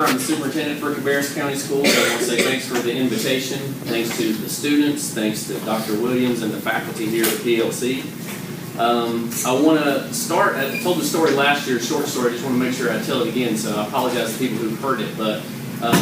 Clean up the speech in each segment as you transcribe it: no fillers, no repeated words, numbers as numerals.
I'm the superintendent for Cabarrus County Schools. I want to say thanks for the invitation. Thanks to the students. Thanks to Dr. Williams and the faculty here at PLC. I want to start, I told the story last year, short story. I just want to make sure I tell it again, so I apologize to people who've heard it. But I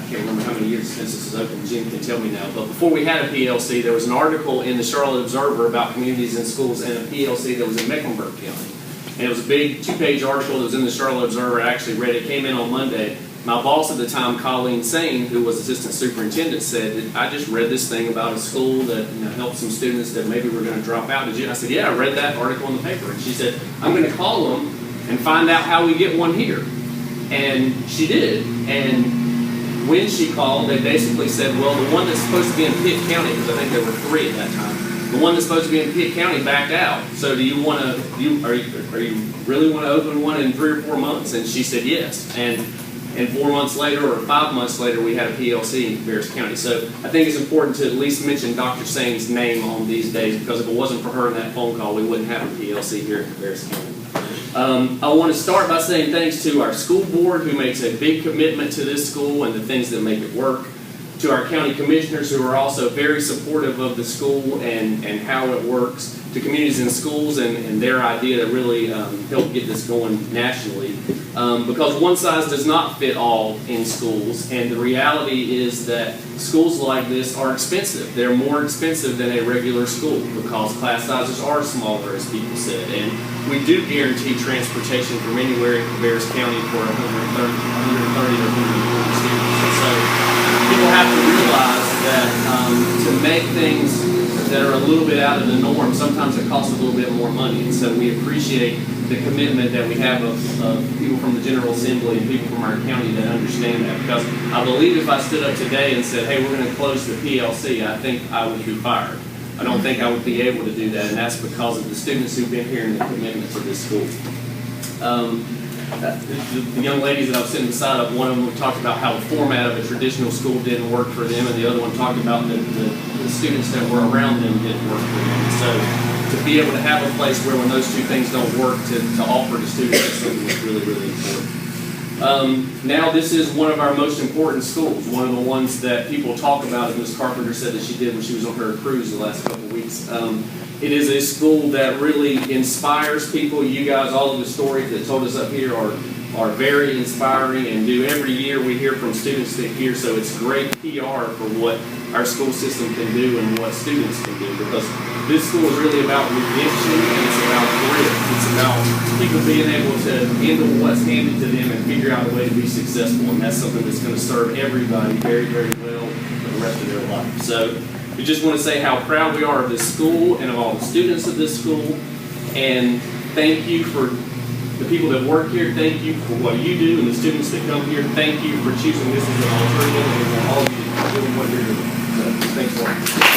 can't remember how many years since this is open. Jim can tell me now. But before we had a PLC, there was an article in the Charlotte Observer about communities and schools and a PLC that was in Mecklenburg County. And it was a big two-page article that was in the Charlotte Observer. I actually read it. It came in on Monday. My boss at the time, Colleen Sane, who was assistant superintendent, said, I just read this thing about a school that helped some students that maybe were going to drop out. Did you? I said, yeah, I read that article in the paper. And she said, I'm going to call them and find out how we get one here. And she did. And when she called, they basically said, well, the one that's supposed to be in Pitt County, because I think there were 3 at that time, the one that's supposed to be in Pitt County backed out. So do you want to, are you really want to open one in 3 or 4 months? And she said yes. And 4 months later or 5 months later, we had a PLC in Cabarrus County. So I think it's important to at least mention Dr. Sane's name on these days, because if it wasn't for her in that phone call, we wouldn't have a PLC here in Cabarrus County. I want to start by saying thanks to our school board, who makes a big commitment to this school and the things that make it work. To our county commissioners, who are also very supportive of the school and how it works. To communities and schools and their idea to really help get this going nationally. Because one size does not fit all in schools, and the reality is that schools like this are expensive. They're more expensive than a regular school because class sizes are smaller, as people said. And we do guarantee transportation from anywhere in Cabarrus County for 130 to 140 students. And so people have to realize that to make things that are a little bit out of the norm, sometimes it costs a little bit more money. And so we appreciate the commitment that we have of people from the General Assembly and people from our county that understand that. Because I believe if I stood up today and said, hey, we're going to close the PLC, I think I would be fired. I don't think I would be able to do that, and that's because of the students who've been here and the commitment to this school. The young ladies that I was sitting beside of, one of them talked about how the format of a traditional school didn't work for them, and the other one talked about the students that were around them didn't work for them. So to be able to have a place where when those two things don't work, to offer to students is something that's really, really important. Now this is one of our most important schools, one of the ones that people talk about, and Ms. Carpenter said that she did when she was on her cruise the last couple of weeks. It is a school that really inspires people. You guys, all of the stories that told us up here are very inspiring and do every year. We hear from students that hear, so it's great PR for what our school system can do and what students can do, because this school is really about redemption and it's about grit. It's about people being able to handle what's handed to them and figure out a way to be successful, and that's something that's going to serve everybody very, very well for the rest of their life. So we just want to say how proud we are of this school and of all the students of this school, and thank you for the people that work here. Thank you for what you do, and the students that come here. Thank you for choosing this as an alternative, and for all of you doing what you're doing. So, thanks a lot.